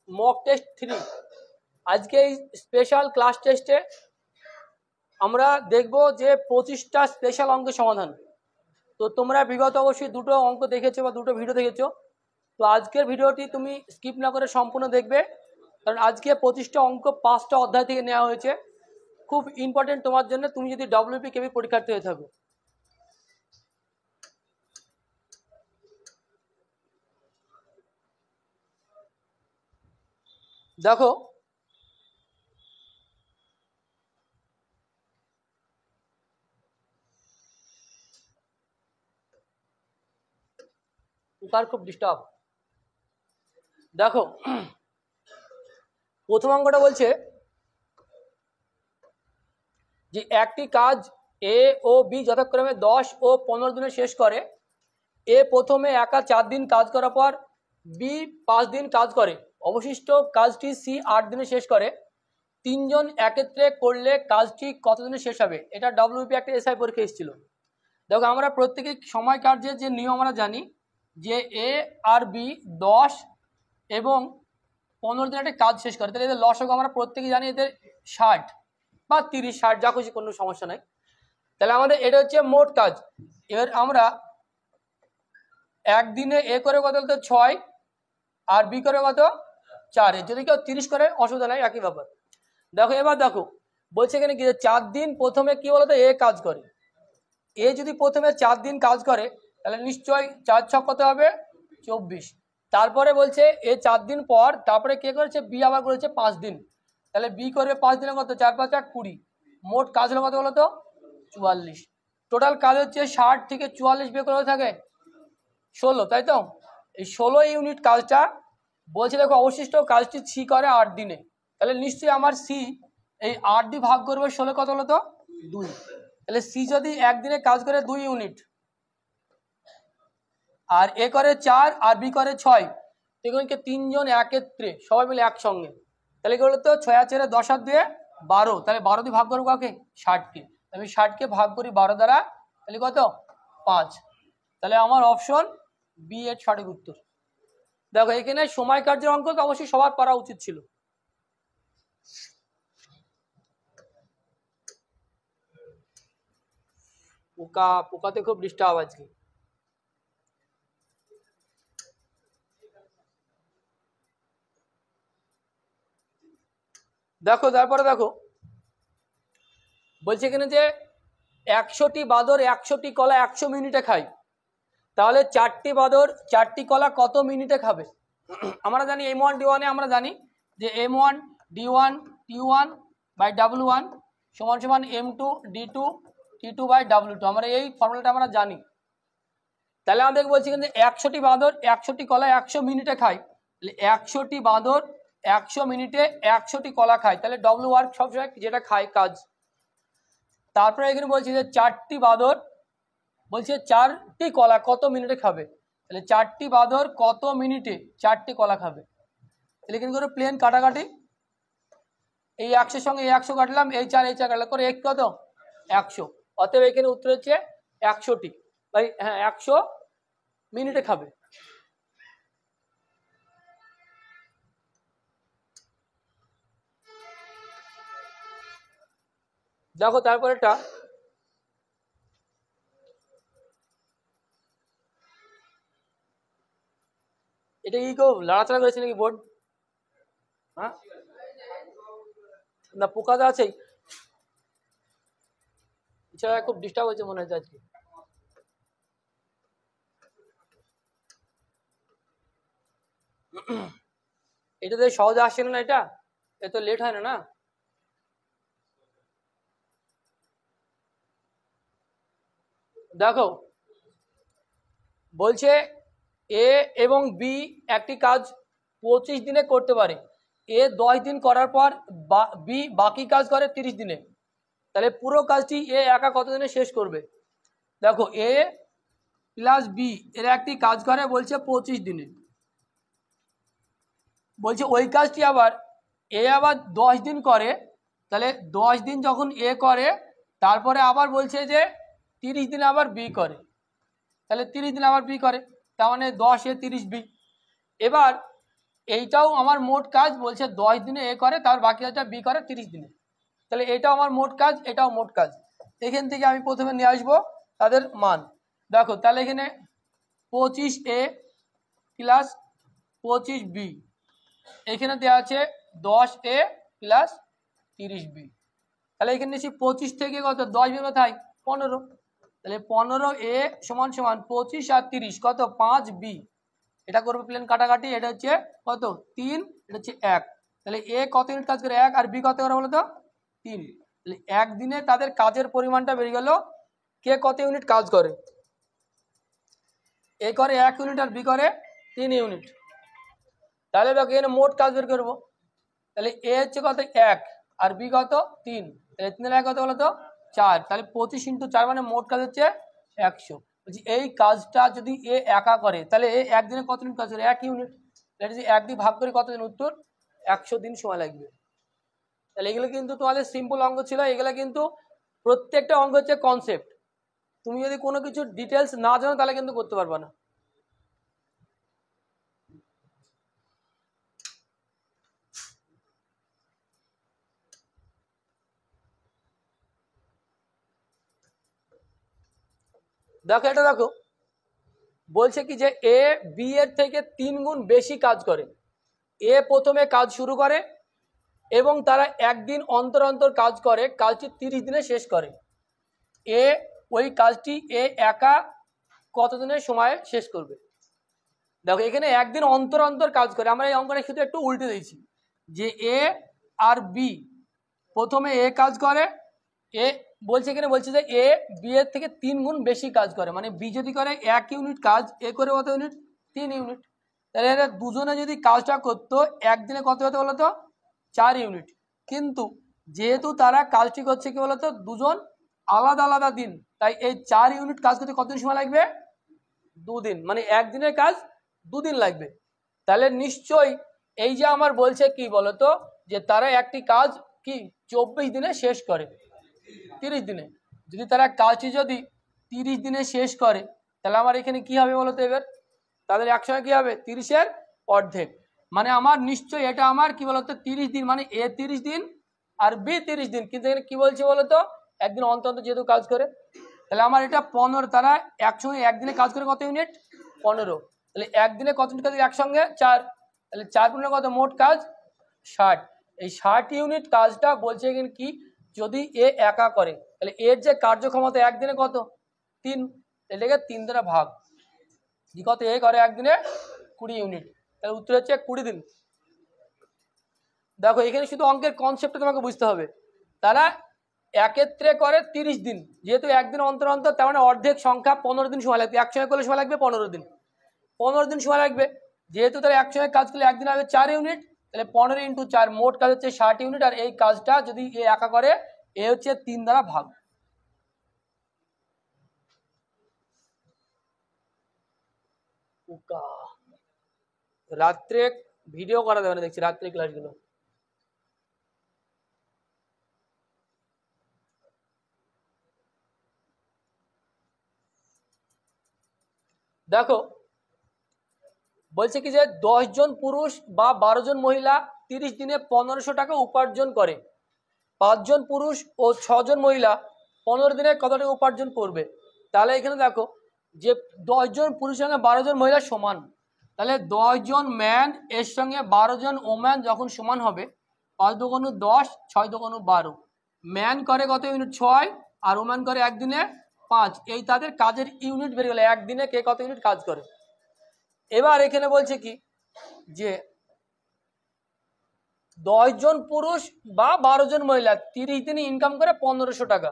Mock test 3। আজকে এই special class টেস্টে আমরা দেখব যে 25টা স্পেশাল অঙ্কের সমাধান। তো তোমরা বিগত অবশ্যই দুটো অঙ্ক দেখেছো বা দুটো ভিডিও দেখেছো, তো আজকের ভিডিওটি তুমি স্কিপ না করে সম্পূর্ণ দেখবে, কারণ আজকে 25টা অঙ্ক 5টা অধ্যায় থেকে নেওয়া হয়েছে। খুব ইম্পর্টেন্ট তোমার জন্য, তুমি যদি ডব্লিউপি কেবি পরীক্ষার্থী হয়ে থাকো। দেখো তার খুব ডিস্টার্ব। দেখো প্রথম অঙ্কটা বলছে যে একটি কাজ এ ও বি যথাক্রমে 10 ও 15 দিনে শেষ করে। এ প্রথমে একা 4 দিন কাজ করার পর বি 5 দিন কাজ করে, অবশিষ্ট কাজটি সি 8 দিনে শেষ করে। তিনজন একত্রে করলে কাজটি কত দিনে শেষ হবে? এটা ডব্লিউপি একটা এসআই পরীক্ষা এসেছিল। দেখো আমরা প্রত্যেকে সময় কার্যের যে নিয়ম আমরা জানি যে এ আর বি 10 এবং 15 দিনে একটা কাজ শেষ করে, তাহলে এদের লসক আমরা প্রত্যেকে জানি এদের 60 বা 30-60 যা খুশি, কোনো সমস্যা নাই। তাহলে আমাদের এটা হচ্ছে মোট কাজ। এবার আমরা একদিনে এ করে কত বলতো 6 আর বি করে কত 4, যদি কেউ 30 করে অসুবিধা নাই, একই ব্যাপার। দেখো এবার দেখো বলছে এখানে কি 4 দিন প্রথমে কি বলতো এ কাজ করে। এ যদি প্রথমে 4 দিন কাজ করে তাহলে নিশ্চয়ই 4 × 6 কত হবে 24। তারপরে বলছে এ 4 দিন পর তারপরে কে করেছে বি আবার করেছে 5 দিন, তাহলে বি করবে 5 দিনে কত 4 × 5 = 20। মোট কাজ হলো কত বলতো 44। টোটাল কাজ হচ্ছে 60 থেকে 44 বিয়োগ করে থাকে 16, তাই তো? এই 16 ইউনিট কাজটা বলছে। দেখো অবশিষ্ট কাজটি সি করে 8 দিনে, তাহলে নিশ্চয়ই আমার সি এই 8 দিয়ে ভাগ করবে 16 কত হলো তো 2। তাহলে সি যদি একদিনে কাজ করে 2 ইউনিট আর এ করে 4 আর বি করে 6, এগুলোকে তিনজন একত্রে সবাই মিলে একসঙ্গে, তাহলে কি বলতো 6 আর 4 10 আর 2 12, তাহলে 12 দিয়ে ভাগ করবো কাকে 60কে। আমি 60কে ভাগ করি 12 দ্বারা, তাহলে কত 5। তাহলে আমার অপশন বি এর সঠিক উত্তর। দেখো এখানে সময় কার্যের অঙ্ক তো অবশ্যই সবার পারা উচিত ছিল। পোকাতে খুব ডিস্টার্ব আজকে। দেখো তারপরে দেখো বলছে এখানে যে 100টি বাঁদর 100টি কলা 100 মিনিটে খায়, তাহলে 4টি বাঁদর 4টি কলা কত মিনিটে খাবে? আমরা জানি M1 D1 আমরা জানি যে M1 D1 T1 by W1 সমান সমান M2 D2 T2 by W2, আমরা এই ফর্মুলাটা আমরা জানি। তাহলে আমাদের বলছি কিন্তু 100টি বাঁদর 100টি কলা 100 মিনিটে খায়, তাহলে 100টি বাঁদর 100 মিনিটে 100টি কলা খায়, তাহলে ডব্লিউ ওয়ার্ক সবসময় যেটা খায় কাজ। তারপরে এখানে বলছি যে 4টি বাঁদর বলছে 4টি কলা কত মিনিটে খাবে, তাহলে 4টি বাঁদর কত মিনিটে 4টি কলা খাবে। তাহলে এখানে করে প্লেন কাটাকাটি, এই 100 সঙ্গে এই 100 কাটলাম, এই 4 এই 4 কাটলাম করে এক কত 100, অতএব এখানে উত্তর হচ্ছে 100টি ভাই, হ্যাঁ 100 মিনিটে খাবে। দেখো তারপরেটা এটা কি কেউ লাড়াচাড়া করেছে নাকি বোর্ড? হ্যাঁ না পোকা তো আছেই, এছাড়া খুব ডিস্টার্ব হচ্ছে মনে হচ্ছে আজকে। এটা তো সহজে আসছে না, এটা এত লেট হয় না না। দেখো বলছে এ এবং বি একটি কাজ 25 দিনে করতে পারে, এ 10 দিন করার পর বি বাকি কাজ করে 30 দিনে, তাহলে পুরো কাজটি এ একা কত দিনে শেষ করবে? দেখো এ প্লাস বি এর একটি কাজ করে বলছে 25 দিনে, বলছে ওই কাজটি আবার এ আবার 10 দিন করে, তাহলে 10 দিন যখন এ করে তারপরে আবার বলছে যে 30 দিন আবার বি করে, তাহলে 30 দিন আবার বি করে, তার মানে 10 এ 30 বি। এবার এইটাও আমার মোট কাজ বলছে 10 দিনে এ করে, তার বাকি আছে বি করে 30 দিনে। তাহলে এটাও আমার মোট কাজ, এটাও মোট কাজ। এখান থেকে আমি প্রথমে নিয়ে আসবো তাদের মান। দেখো তাহলে এখানে 25A প্লাস 25B, এখানে দেওয়া আছে 10A প্লাস 30B। তাহলে এখানে নিচ্ছি 25 থেকে কত 10 বের কোথায় 15, তাহলে 15A সমান সমান 25 আর 30 কত 5B। এটা করবো প্লেন কাটাকাটি, এটা হচ্ছে কত 3, এটা হচ্ছে 1। তাহলে এ কত ইউনিট কাজ করে 1 আর বি কত করে বলো তো 3। তাহলে একদিনে তাদের কাজের পরিমাণটা বেরিয়ে গেল। কে কত ইউনিট কাজ করে, এ করে 1 ইউনিট আর বি করে 3 ইউনিট। তাহলে দেখো এখানে মোট কাজ বের করবো। তাহলে এ হচ্ছে কত 1 আর বি কত 3, তাহলে 3 এর কত বলো তো 4। তাহলে 25 × 4 মানে মোট কাজ হচ্ছে 100। বলছি এই কাজটা যদি এ একা করে তাহলে এ একদিনে কত ইউনিট কাজ করে 1 ইউনিট। তাহলে যদি 1 দিয়ে ভাগ করি কত দিন, উত্তর 100 দিন সময় লাগবে। তাহলে এগুলো কিন্তু তোমাদের সিম্পল অঙ্ক ছিল, এগুলো কিন্তু প্রত্যেকটা অঙ্ক হচ্ছে কনসেপ্ট। তুমি যদি কোনো কিছু ডিটেলস না জানো তাহলে কিন্তু করতে পারবে না। দেখো এটা দেখো বলছে কি যে এ বি এর থেকে 3 গুণ বেশি কাজ করে। এ প্রথমে কাজ শুরু করে এবং তারা একদিন অন্তর অন্তর কাজ করে, কাজটি 30 দিনে শেষ করে। এ ওই কাজটি এ একা কত দিনের সময় শেষ করবে। দেখো এখানে একদিন অন্তর অন্তর কাজ করে, আমরা এই অঙ্কটা শুধু একটু উল্টে দিয়েছি যে এ আর বি প্রথমে এ কাজ করে, এ বলছে এখানে বলছে যে এ বি এর থেকে 3 গুণ বেশি কাজ করে, মানে বি যদি করে 1 ইউনিট কাজ এ করে কত ইউনিট 3 ইউনিট। তাহলে এরা দুজনে যদি কাজটা করতো একদিনে কত হতো বলতো 4 ইউনিট। কিন্তু যেহেতু তারা কাজটি করছে কি বলতো দুজন আলাদা আলাদা দিন, তাই এই 4 ইউনিট কাজ করতে কতদিন সময় লাগবে 2 দিন, মানে একদিনের কাজ 2 দিন লাগবে। তাহলে নিশ্চয়ই এই যে আমার বলছে কি বলতো যে তারা একটি কাজ কি 24 দিনে শেষ করে 30 দিনে। যদি তারা কাজটি যদি 30 দিনে শেষ করে তাহলে আমার এখানে কি হবে বলতো, এবার তাদের একসঙ্গে কি হবে 30-এর অর্ধেক। মানে আমার নিশ্চয়ই এটা আমার কি বলতো 30 দিন, মানে এ 30 দিন আর বি 30 দিন, কিন্তু এখানে কি বলছে বলতো একদিন অন্তর অন্তর যেহেতু কাজ করে। তাহলে আমার এটা 15, তারা একসঙ্গে একদিনে কাজ করে কত ইউনিট 15। তাহলে একদিনে কত ইউনিট কাজ একসঙ্গে 4, তাহলে 4 × কত মোট কাজ 60। এই 60 ইউনিট কাজটা বলছে এখানে কি যদি এ একা করে তাহলে এর যে কার্যক্ষমতা একদিনে কত 3, এটাকে 3 দ্বারা ভাগ যে কত এ করে একদিনে 20 ইউনিট। তাহলে উত্তর হচ্ছে 20 দিন। দেখো এখানে শুধু অঙ্কের কনসেপ্টটা তোমাকে বুঝতে হবে। তারা একত্রে করে 30 দিন, যেহেতু একদিন অন্তর অন্তর তার মানে অর্ধেক সংখ্যা 15 দিন সময় লাগবে, একসঙ্গে করলে সময় লাগবে 15 দিন। 15 দিন সময় লাগবে, যেহেতু তারা একসঙ্গে কাজ করলে একদিন হবে 4 ইউনিট, তাহলে 15 × 4 মোট কাজ হচ্ছে 60 ইউনিট। আর এই কাজটা যদি এ একা করে এ হচ্ছে 3 দ্বারা ভাগ। রাত্রে ভিডিও করা যাবে না দেখছি, রাত্রে ক্লাসগুলো। দেখো বলছে কি যে 10 জন পুরুষ বা 12 জন মহিলা 30 দিনে 1500 টাকা উপার্জন করে, 5 জন পুরুষ ও 6 জন মহিলা 15 দিনে কত টাকা উপার্জন করবে। তাহলে এখানে দেখো যে 10 জন পুরুষের সঙ্গে 12 জন মহিলা সমান, তাহলে 10 জন ম্যান এর সঙ্গে 12 জন ওম্যান যখন সমান হবে 5 × 2 = 10, 6 × 2 = 12। ম্যান করে কত ইউনিট 6 আর ওম্যান করে একদিনে 5, এই তাদের কাজের ইউনিট বেরিয়ে গেল একদিনে কে কত ইউনিট কাজ করে। এবার এখানে বলছে কি যে 10 জন পুরুষ বা 12 জন মহিলা 30 দিনে ইনকাম করে 1500 টাকা।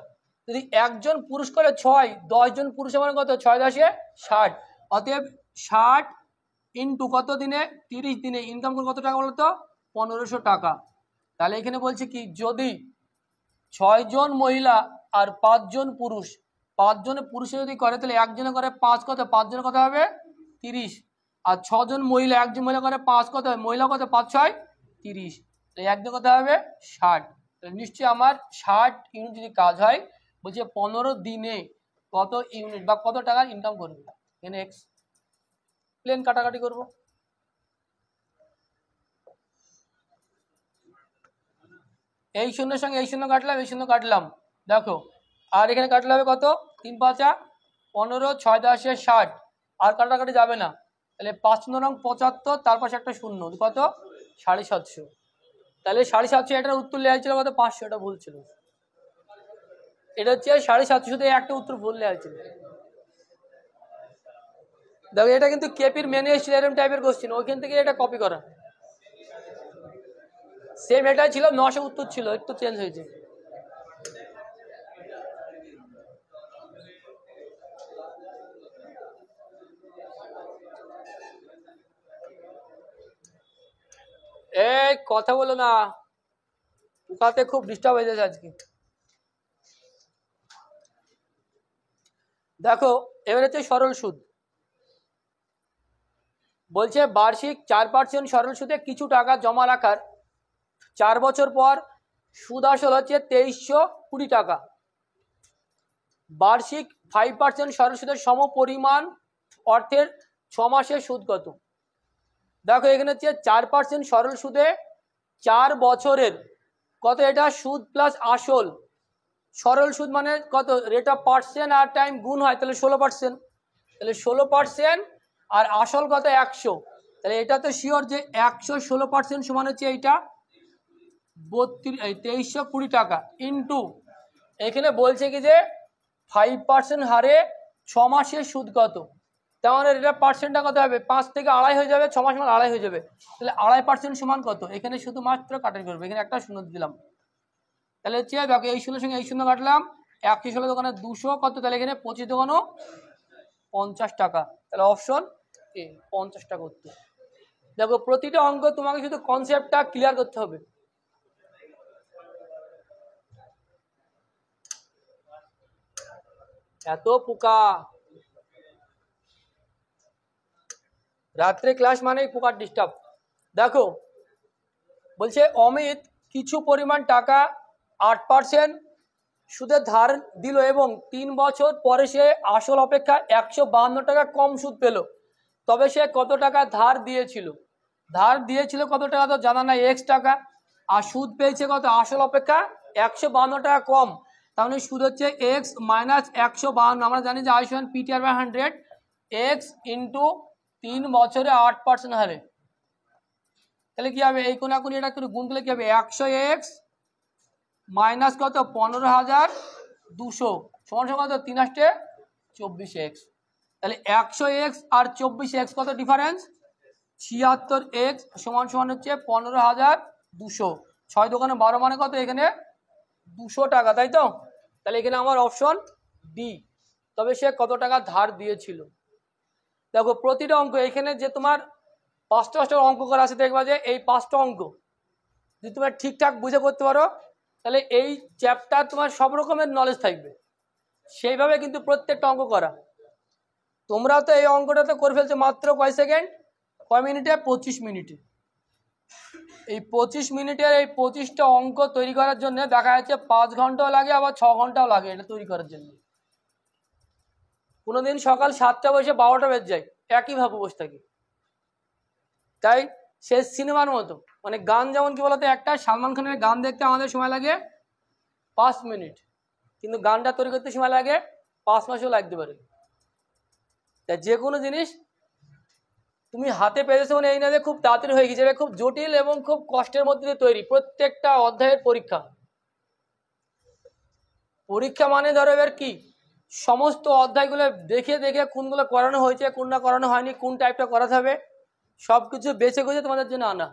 যদি একজন পুরুষ করে 6, 10 জন পুরুষ মানে কত 6 × 10 = 60, অতএব 60 ইন্টু কত দিনে 30 দিনে ইনকাম করে কত টাকা বলতো 1500 টাকা। তাহলে এখানে বলছে কি যদি 6 জন মহিলা আর 5 জন পুরুষ, 5 জনে পুরুষে যদি করে তাহলে একজনে করে 5 কত 5 জনে কত হবে 30, আর 6 জন মহিলা একজন মহিলা করে 5 কত মহিলা কত 5 × 6 = 30, তাই একদিন কত হবে 60। তাহলে নিশ্চয়ই আমার 60 ইউনিট যদি কাজ হয় বলছে 15 দিনে কত ইউনিট বা কত টাকা ইনকাম করবে। এখানে এক্স প্লেন কাটাকাটি করব। এই শূন্যের সঙ্গে এই শূন্য কাটলাম, এই শূন্য কাটলাম, দেখো আর এখানে কাটলে হবে কত, 3 5 15, 6 10 60, আর কাটাকাটি যাবে না, তাহলে 5 নং 75, তার পাশে একটা শূন্য, কত 750। তাহলে 750, এটার উত্তর লেয়া ছিল কত 500, এটা ভুল ছিল, এটা হচ্ছে 750, শুধু একটা উত্তর ভুল লেয়া ছিল। দেখো এটা কিন্তু কেপির মেনে এসেছিল এরকম টাইপের কোশ্চেন, ওইখান থেকে এটা কপি করা, সেম এটাই ছিল, 900 উত্তর ছিল, একটু চেঞ্জ হয়েছে। এই কথা বলো না, পোকাতে খুব ডিস্টার্ব হয়ে যাচ্ছে আজকে। দেখো এবার হচ্ছে সরল সুদ, বলছে বার্ষিক 4% সরল সুদে কিছু টাকা জমা রাখার 4 বছর পর সুদ আসল হচ্ছে 2320 টাকা। বার্ষিক 5% সরল সুদের সম পরিমাণ অর্থের 6 মাসের সুদ কত? দেখো এখানে হচ্ছে 4% সরল সুদে 4 বছরের কত, এটা সুদ প্লাস আসল, সরল সুদ মানে কত, রেট অফ পার্সেন্ট আর টাইম গুণ হয়, তাহলে 16%, তাহলে 16% আর আসল কত 100, তাহলে এটা তো শিওর যে 116% সমান হচ্ছে এইটা 2320 টাকা, ইন্টু এখানে বলছে কি যে 5% হারে 6 মাসের সুদ কত, তাহলে এটা পার্সেন্টটা কত হবে, 5 থেকে আড়াই হয়ে যাবে, 6 মাস মানে আড়াই হয়ে যাবে, তাহলে 2.5% সমান কত, এখানে শুধুমাত্র কাটার করবে, এখানে একটা শূন্য দিলাম, তাহলে হচ্ছে দেখো এই শূন্যের সঙ্গে এই শূন্য কাটলাম, 116 দোকানে 200 কত, তাহলে এখানে 25 দোকানও 50 টাকা, তাহলে অপশন এ 50 টাকা উত্তর। দেখো প্রতিটা অঙ্ক তোমাকে শুধু কনসেপ্টটা ক্লিয়ার করতে হবে। এত পোকা, রাত্রে ক্লাস মানেই পোকার ডিস্টার্ব। দেখো বলছে অমিত কিছু পরিমাণ টাকা 8% সুদে ধার দিল এবং 3 বছর পরে সে আসল অপেক্ষা 152 টাকা কম সুদ পেল, তবে সে কত টাকা ধার দিয়েছিল? ধার দিয়েছিল কত টাকা তো জানা নাই, x টাকা, আর সুদ পেয়েছে কত আসল অপেক্ষা 152 টাকা কম, তাহলে সুদ হচ্ছে x মাইনাস 152, আমরা জানি যে I = PTR/100, x ইন্টু 3 বছরে 8% হারে, তাহলে কি হবে, এই কোনাকুনি এটা একটু গুণ করলে কি হবে, 100x মাইনাস কত 15,200 সমান সমান কত 3 8 24x, তাহলে 100x আর 24x কত ডিফারেন্স, 76x সমান সমান হচ্ছে 15,200, 6 দোকানে 12 মানে কত, এখানে 200 টাকা, তাই তো, তাহলে এখানে আমার অপশন ডি, তবে সে কত টাকা ধার দিয়েছিল। দেখো প্রতিটা অঙ্ক এখানে যে তোমার 5টা অঙ্ক করা আছে, দেখবা যে এই 5টা অঙ্ক যদি তোমরা ঠিকঠাক বুঝে করতে পারো, তাহলে এই চ্যাপ্টার তোমার সব রকমের নলেজ থাকবে, সেইভাবে কিন্তু প্রত্যেকটা অঙ্ক করা। তোমরা তো এই অঙ্কটা তো করে ফেলছো মাত্র কয় সেকেন্ড, কয় মিনিটে, 25 মিনিটে। এই 25 মিনিটের এই 25টা অঙ্ক তৈরি করার জন্য দেখা যাচ্ছে 5 ঘন্টাও লাগে, আবার 6 ঘন্টাও লাগে এটা তৈরি করার জন্য। কোনোদিন সকাল 7টা বসে 12টা বেজে যায়, একইভাবে বসে থাকি। তাই সে সিনেমার মতো, মানে গান যেমন কি বলতো, একটা সালমান খানের গান দেখতে আমাদের সময় লাগে 5 মিনিট, কিন্তু গানটা তৈরি করতে সময় লাগে 5 মাসও লাগতে পারে। তাই যে কোনো জিনিস তুমি হাতে পেয়েছো মানে এই না যে খুব তাড়াতাড়ি হয়ে গেছে, খুব জটিল এবং খুব কষ্টের মধ্যে দিয়ে তৈরি প্রত্যেকটা অধ্যায়ের পরীক্ষা। পরীক্ষা মানে ধরো এবার কি, সমস্ত অধ্যায়গুলো দেখে দেখে কোনগুলো করানো হয়েছে, কোনটা করানো হয়নি, কোন টাইপটা করাতে হবে, সবকিছু বেছে গুছে তোমাদের জন্য আনা।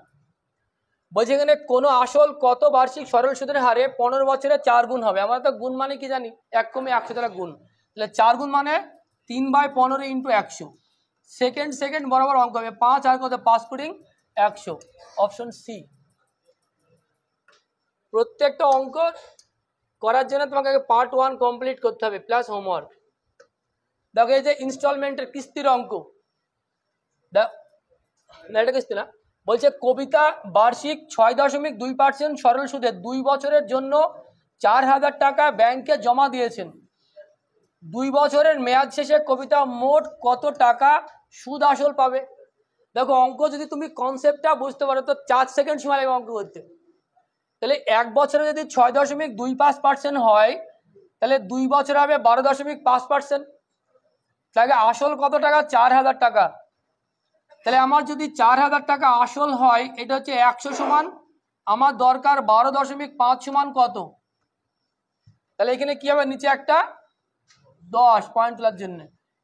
বলছে এখানে কোনো আসল কত বার্ষিক সরল সুদের হারে 15 বছরে 4 গুণ হবে। আমরা তো গুণ মানে কি জানি, 1 কমে 100 দ্বারা গুণ, তাহলে 4 গুণ মানে 3/15 ইন্টু 100, সেকেন্ড সেকেন্ড বরাবর অঙ্ক হবে, 5 আর কত 5 পুডিং 100, অপশন সি। প্রত্যেকটা অঙ্ক করার জন্য তোমাকে পার্ট 1 কমপ্লিট করতে হবে প্লাস হোমওয়ার্ক। দেখো এই যে ইনস্টলমেন্টের কিস্তির অঙ্ক, না এটা কিস্তি না, বলছে কবিতা বার্ষিক 6.2% সরল সুদে 2 বছরের জন্য 4,000 টাকা ব্যাংকে জমা দিয়েছেন। 2 বছরের মেয়াদ শেষে কবিতা মোট কত টাকা সুদ আসল পাবে? দেখো অঙ্ক যদি তুমি কনসেপ্টটা বুঝতে পারো তো 4 সেকেন্ড সময় লাগবে অঙ্ক করতে। তাহলে 1 বছরে যদি 6.25% হয়, তাহলে 2 বছরে হবে 12.5%। তাহলে আসল কত টাকা? 4,000 টাকা। তাহলে আমার যদি 4,000 টাকা আসল হয়, এটা হচ্ছে 100 সমান, আমার দরকার 12.5 সমান কত? তাহলে এখানে কি হবে? নিচে একটা 10 পয়েন্ট তোলার জন্য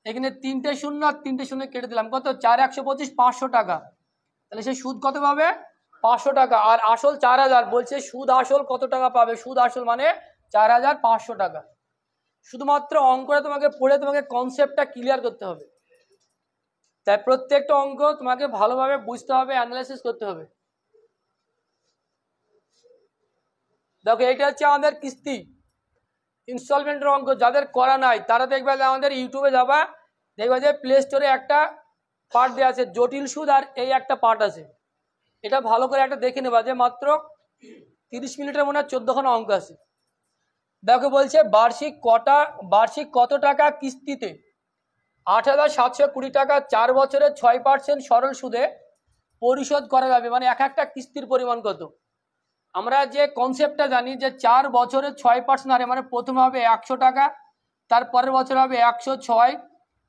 এখানে 3টে শূন্য আর 3টে শূন্য কেটে দিলাম, কত? 4 125 500 টাকা। তাহলে সে সুদ কত পাবে? 500 টাকা। আর আসল 4,000। বলছে সুদ আসল কত টাকা পাবে? সুদ আসল মানে 4,500 টাকা। শুধুমাত্র অঙ্কটা তোমাকে পড়ে তোমাকে কনসেপ্টটা ক্লিয়ার করতে হবে। তাই প্রত্যেকটা অঙ্ক তোমাকে ভালোভাবে বুঝতে হবে, অ্যানালাইসিস করতে হবে। দেখো এটা হচ্ছে আমাদের কিস্তি ইনস্টলমেন্টের অঙ্ক। যাদের করা নাই তারা দেখবে আমাদের ইউটিউবে যাবা, দেখবে যে প্লে স্টোরে একটা পার্ট দেওয়া আছে জটিল সুদ, আর এই একটা পার্ট আছে। এটা ভালো করে একটা দেখে নেবা, যে মাত্র 30 মিনিটের মনে হয় 14খানা অঙ্ক আছে। দেখো বলছে বার্ষিক কত টাকা কিস্তিতে 8,720 টাকা 4 বছরে 6% সরল সুদে পরিশোধ করা যাবে। মানে এক একটা কিস্তির পরিমাণ কত? আমরা যে কনসেপ্টটা জানি যে 4 বছরে 6% হারে, মানে প্রথমে হবে 100 টাকা, তারপরের বছর হবে 106,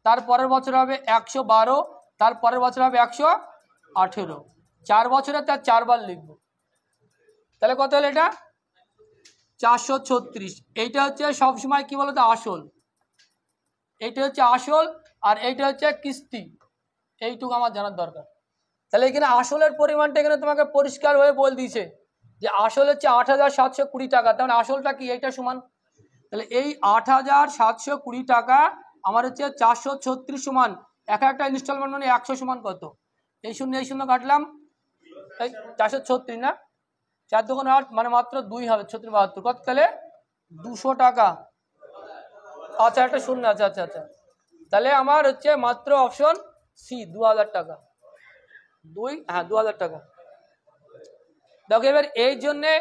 তারপরের বছর হবে 112, তারপরের বছর হবে 118। 4 বছরে তার 4 বার লিখব। তাহলে কত হলো? এটা 436। এইটা হচ্ছে সবসময় কি বলতো আসল, এইটা হচ্ছে আসল, আর এইটা হচ্ছে কিস্তি। এইটুকু আমার জানার দরকার। তাহলে এখানে আসলের পরিমাণটা এখানে তোমাকে পরিষ্কার হয়ে বলে দিয়েছে যে আসল হচ্ছে 8,720 টাকা। তাহলে আসলটা কি? এইটা সমান। তাহলে এই 8,720 টাকা আমার হচ্ছে 436 সমান এক একটা ইনস্টলমেন্ট মানে 100 সমান কত? এই শূন্য কাটলাম, এই 436 না, 4 2 8 মানে মাত্র 2 হবে, 36 72 কত? তাহলে 200 টাকা। আচ্ছা একটা শূন্য আছে, আচ্ছা আচ্ছা। তাহলে আমার হচ্ছে মাত্র অপশন সি 2,000 টাকা। 2,000 টাকা। দেখো এবার এই জন্যে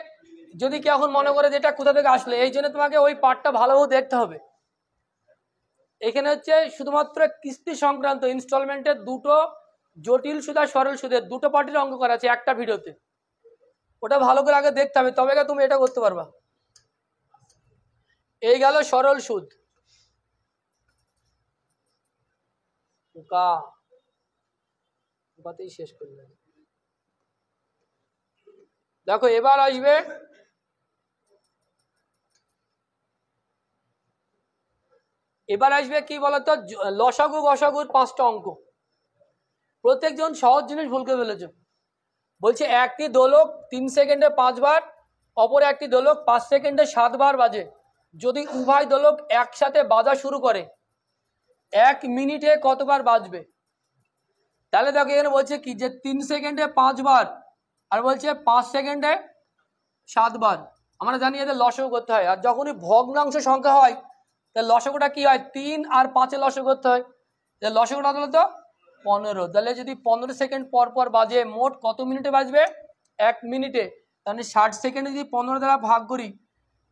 যদি কেউ এখন মনে করে যে এটা কোথা থেকে আসলে, এই জন্য তোমাকে ওই পার্টটা ভালোভাবে দেখতে হবে। এখানে হচ্ছে শুধুমাত্র কিস্তি সংক্রান্ত ইনস্টলমেন্টের দুটো জটিল সুদ আর সরল সুদের দুটো পার্টির অঙ্ক করা আছে একটা ভিডিওতে। ওটা ভালো করে আগে দেখতে হবে, তবে তুমি এটা করতে পারবা। এই গেল সরল সুদ। শেষ করলেন। দেখো এবার আসবে কি বলতো? লসাগু গসাগুর 5টা অঙ্ক। প্রত্যেকজন সহজ জিনিস ভুল করে ফেলেছে। বলছে একটি দোলক 3 সেকেন্ডে 5 বার, অপর একটি দোলক 5 সেকেন্ডে 7 বার বাজে। যদি উভয় দোলক একসাথে বাজা শুরু করে 1 মিনিটে কতবার বাজবে? তাহলে দেখো এখানে বলছে কি যে 3 সেকেন্ডে 5 বার, আর বলছে 5 সেকেন্ডে 7 বার। আমরা জানি এদের লসাগু করতে হয়, আর যখনই ভগ্নাংশ সংখ্যা হয় তাহলে লসাগুটা কি হয়? 3 আর 5-এ লসাগু করতে হয়। তাহলে লসাগুটা হলো তো 15। তাহলে যদি 15 সেকেন্ড পর পর বাজে, মোট কত মিনিটে বাজবে? 1 মিনিটে। তাহলে 60 সেকেন্ডে যদি 15 দ্বারা ভাগ করি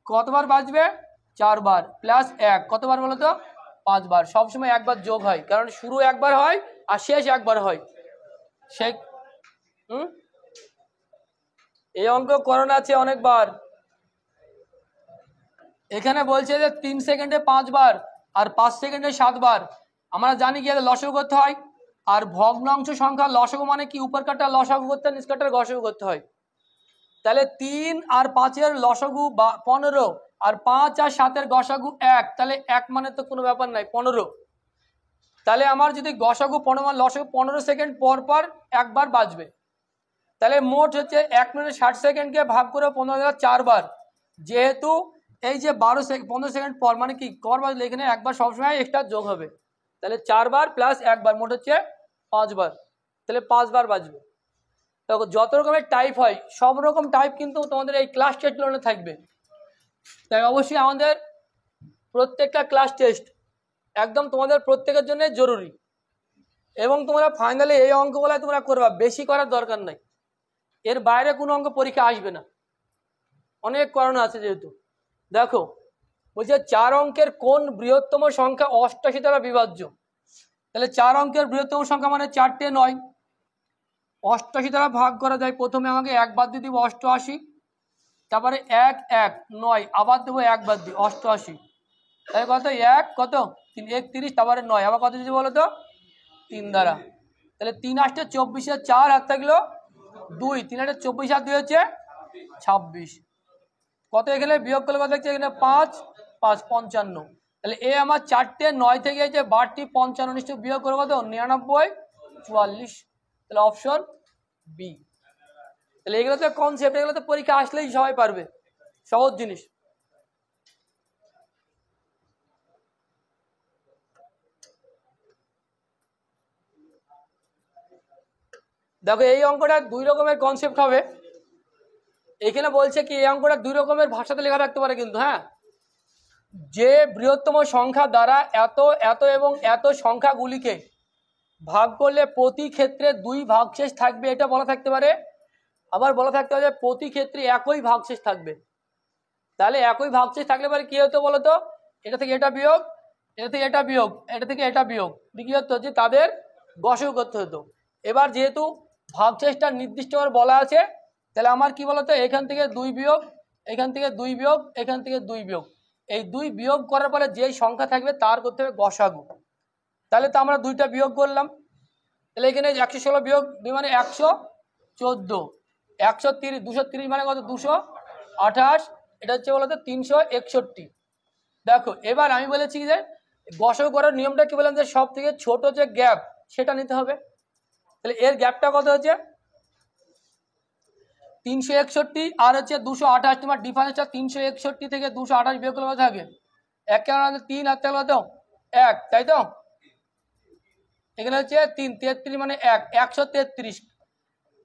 কতবার বাজবে? 4 বার, প্লাস 1 কতবার বলো তো? 5 বার। সবসময় একবার যোগ হয়, কারণ শুরু একবার হয় আর শেষ একবার হয়। সেই এই অঙ্ক করোনা আছে অনেকবার। এখানে বলছে যে 3 সেকেন্ডে 5 বার আর 5 সেকেন্ডে 7 বার। আমরা জানি কি লসাগু করতে হয়, আর ভগ্নাংশ সংখ্যা লসাগু মানে কি? উপর কাটা লসাগু করতে হয়, নিচ কাটার গসাগু করতে হয়। তাহলে 3 আর 5-এর লসাগু 15, আর 5 আর 7-এর গসাগু 1। তাহলে 1 মানে তো কোনো ব্যাপার নাই, 15। তাহলে আমার যদি গসাগু 15 লসাগু 15 সেকেন্ড পর পর একবার বাজবে। তাহলে মোট হচ্ছে 1 মিনিট 60 সেকেন্ডকে ভাগ করে 15 4 বার। যেহেতু এই যে 15 সেকেন্ড পর মানে কি কর বাজলে, এখানে একবার সবসময় এক্সট্রা যোগ হবে। তাহলে 4 বার প্লাস 1 বার, মোট হচ্ছে 5 বার। তাহলে 5 বার বাজবে। দেখো যত রকমের টাইপ হয় সব রকম টাইপ কিন্তু তোমাদের এই ক্লাস টেস্টগুলো থাকবে। তাই অবশ্যই আমাদের প্রত্যেকটা ক্লাস টেস্ট একদম তোমাদের প্রত্যেকের জন্য জরুরি, এবং তোমরা ফাইনালি এই অঙ্কগুলো তোমরা করবা, বেশি করার দরকার নাই। এর বাইরে কোনো অঙ্ক পরীক্ষা আসবে না, অনেক কারণ আছে। যেহেতু দেখো বলছে 4 অঙ্কের কোন বৃহত্তম সংখ্যা 88 দ্বারা বিভাজ্য? তাহলে 4 অঙ্কের বৃহত্তম সংখ্যা মানে 4টে 9। 88 দ্বারা ভাগ করা যায়। প্রথমে আমাকে 1 বাদ দিয়ে দিব 88, তারপরে 1 1 9 আবার দেবো 1 বাদ দিই 88, তাহলে কত 1 কত 3 31, তারপরে 9 আবার কত দিতে বলো তো 3 দ্বারা, তাহলে 3 8 24 4 হাত থাকলো 2, 3 8 24 আর 2 হচ্ছে 26, কত এখানে বিয়োগ করলে কত হচ্ছে এখানে 5 5 55, তাহলে এ আমার 4টে 9 থেকে যে 12টি 55 নিশ্চয় বিয়োগ করবো কত 99 44, তাহলে অপশন বি। তাহলে এগুলো তো কনসেপ্ট, এগুলো তো পরীক্ষা আসলেই সবাই পারবে, সহজ জিনিস। দেখো এই অঙ্কটা 2 রকমের কনসেপ্ট হবে। এখানে বলছে কি এই অঙ্কটা 2 রকমের ভাষাতে লেখা থাকতে পারে কিন্তু, হ্যাঁ, যে বৃহত্তম সংখ্যা দ্বারা এত এত এবং এত সংখ্যাগুলিকে ভাগ করলে প্রতি ক্ষেত্রে 2 ভাগশেষ থাকবে, এটা বলা থাকতে পারে। আবার বলা থাকতে পারে প্রতি ক্ষেত্রে একই ভাগশেষ থাকবে। তাহলে একই ভাগশেষ থাকলে পরে কি হতো বলো তো, এটা থেকে এটা বিয়োগ, এটা থেকে এটা বিয়োগ, এটা থেকে এটা বিয়োগ, কি হতো যে তাদের গসক করতে হতো। এবার যেহেতু ভাগশেষটা নির্দিষ্টভাবে বলা আছে, তাহলে আমার কি বলতো এখান থেকে 2 বিয়োগ, এখান থেকে 2 বিয়োগ, এখান থেকে 2 বিয়োগ, এই 2 বিয়োগ করার পরে যেই সংখ্যা থাকবে তার করতে হবে গসাগু। তাহলে তো আমরা 2টা বিয়োগ করলাম, তাহলে এখানে 116 বিয়োগ 2 মানে 114, 130 230 মানে কত 228, এটা হচ্ছে বলতো 361। দেখো এবার আমি বলেছি যে গসক করার নিয়মটা কি বললাম, যে সব থেকে ছোট যে গ্যাপ সেটা নিতে হবে। তাহলে এর গ্যাপটা কত হচ্ছে 361 আর হচ্ছে 228, তোমার ডিফারেন্সটা 361 থেকে 228 বিয়োগ করলে কত থাকে 1 কেন 3 আর থাকলে কত 1, তাই তো এখানে হচ্ছে 3 33 মানে 1 133,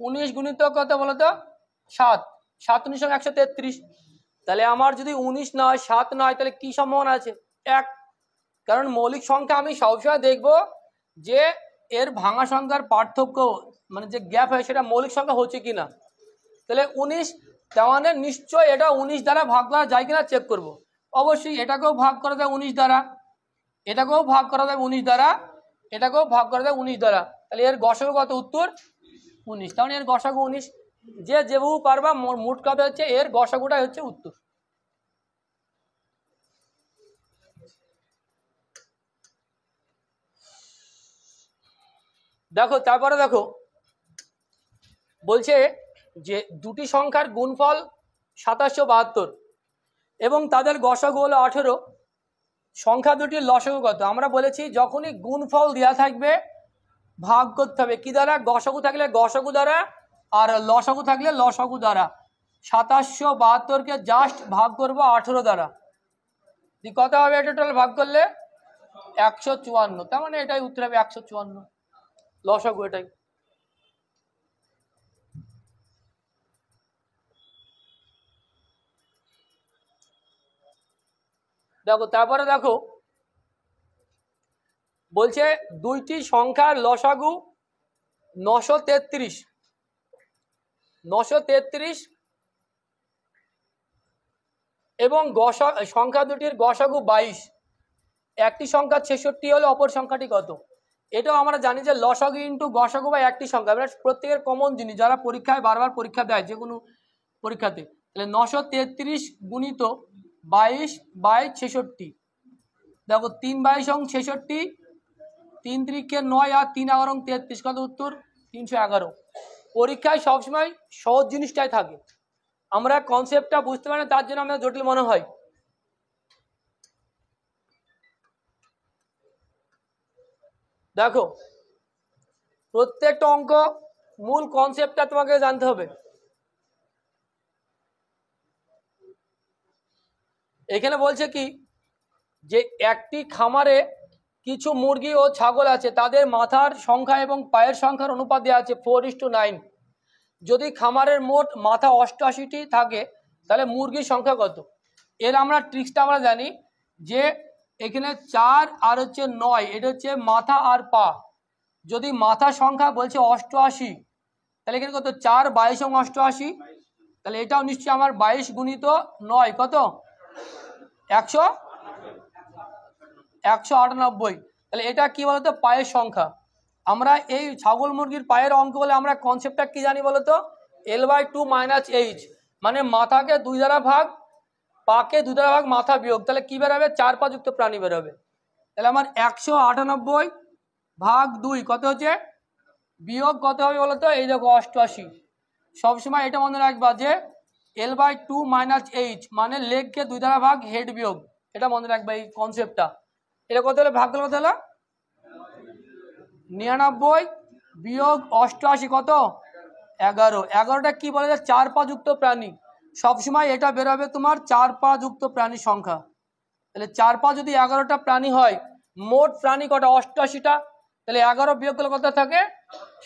19 গুণিত কত বলো তো 7, 7 19 133, তাহলে আমার যদি 19 না হয় 7 না হয় তাহলে কি সম্ভাবনা আছে 1, কারণ মৌলিক সংখ্যা আমি সবসময় দেখব যে এর ভাঙা সংখ্যার পার্থক্য মানে যে গ্যাপ হয় সেটা মৌলিক সংখ্যা হচ্ছে কিনা। তাহলে 19, তার মানে নিশ্চয় এটা 19 দ্বারা ভাগ করা যায় কিনা চেক করব। অবশ্যই এটাকেও ভাগ করা যায় 19 দ্বারা, এটাকেও ভাগ করা যায় 19 দ্বারা, এটাকেও ভাগ করা যায় 19 দ্বারা, তাহলে এর গসাগু কত উত্তর 19, তাহলে এর গসাগু 19, যে যেভাবে পারবা মোট কথা হচ্ছে এর গসাগুটাই হচ্ছে উত্তর। দেখো তারপরে দেখো বলছে যে দুটি সংখ্যার গুণফল 2772 এবং তাদের গসাগু হলো 18, সংখ্যা দুটির লসাগু কত। আমরা বলেছি যখনই গুণফল দেওয়া থাকবে ভাগ করতে হবে কি দ্বারা, গসাগু থাকলে গসাগু দ্বারা আর লসাগু থাকলে লসাগু দ্বারা। 2772কে জাস্ট ভাগ করব 18 দ্বারা, কত হবে টোটাল ভাগ করলে 154, তার মানে এটাই উত্তর হবে 154 লসাগু এটাই। দেখো তারপরে দেখো বলছে দুইটি সংখ্যার লসাগু 933, 933 এবং সংখ্যা দুটির গসাগু 22, একটি সংখ্যা 66 হলে অপর সংখ্যাটি কত। এটাও আমরা জানি যে লসাগু ইন্টু গসাগু বা একটি সংখ্যা, এটা প্রত্যেকের কমন জিনিস যারা পরীক্ষায় বারবার পরীক্ষা দেয় যে কোনো পরীক্ষাতে। তাহলে 933 গুণিত 22 বাই 66, দেখো 3 22 66, 3 3 9 আর 3 11 33, কত উত্তর 311। পরীক্ষায় সবসময় সহজ জিনিসটাই থাকে, আমরা কনসেপ্টটা বুঝতে পারি না তার জন্য আমাদের জটিল মনে হয়। দেখো প্রত্যেকটা অঙ্ক মূল কনসেপ্টটা তোমাকে জানতে হবে। এখানে বলছে কি যে একটি খামারে কিছু মুরগি ও ছাগল আছে, তাদের মাথার সংখ্যা এবং পায়ের সংখ্যার অনুপাত দেওয়া আছে 4:9। যদি খামারের মোট মাথা 88টি থাকে তাহলে মুরগির সংখ্যা কত। এর আমরা ট্রিক্সটা আমরা জানি যে এখানে 4 আর হচ্ছে 9, এটা হচ্ছে মাথা আর পা। যদি মাথা সংখ্যা বলছে 88, তাহলে এখানে কত 4 22 এবং 88, তাহলে এটাও নিশ্চয়ই আমার 22 গুণিত 9 কত 198। তাহলে এটা কি বলতো পায়ের সংখ্যা। আমরা এই ছাগল মুরগির পায়ের অঙ্ক বলে আমরা কনসেপ্টটা কি জানি বলতো L/2 - H, মানে মাথাকে 2 দ্বারা ভাগ, পাকে 2 দ্বারা ভাগ, মাথা বিয়োগ, তাহলে কি বেরোবে? 4 পা যুক্ত প্রাণী বেরোবে। তাহলে আমার 198 ভাগ 2 কত হচ্ছে? বিয়োগ কত হবে বলো তো? এই দেখো 88। সবসময় এটা মনে রাখবা যে L/2 - H মানে লেগকে 2 দ্বারা ভাগ, হেড বিয়োগ, এটা মনে রাখবা এই কনসেপ্টটা। এটা কত হলে ভাগ কত হলো? 99 বিয়োগ 88 কত? 11। 11টা কি বলে? 4 পা যুক্ত প্রাণী। সবসময় এটা বেরোবে তোমার 4 পা যুক্ত প্রাণী সংখ্যা। তাহলে 4 পা যদি 11টা প্রাণী হয়, মোট প্রাণী কটা? 88টা। তাহলে 11 বিয়োগ করলে কত থাকে?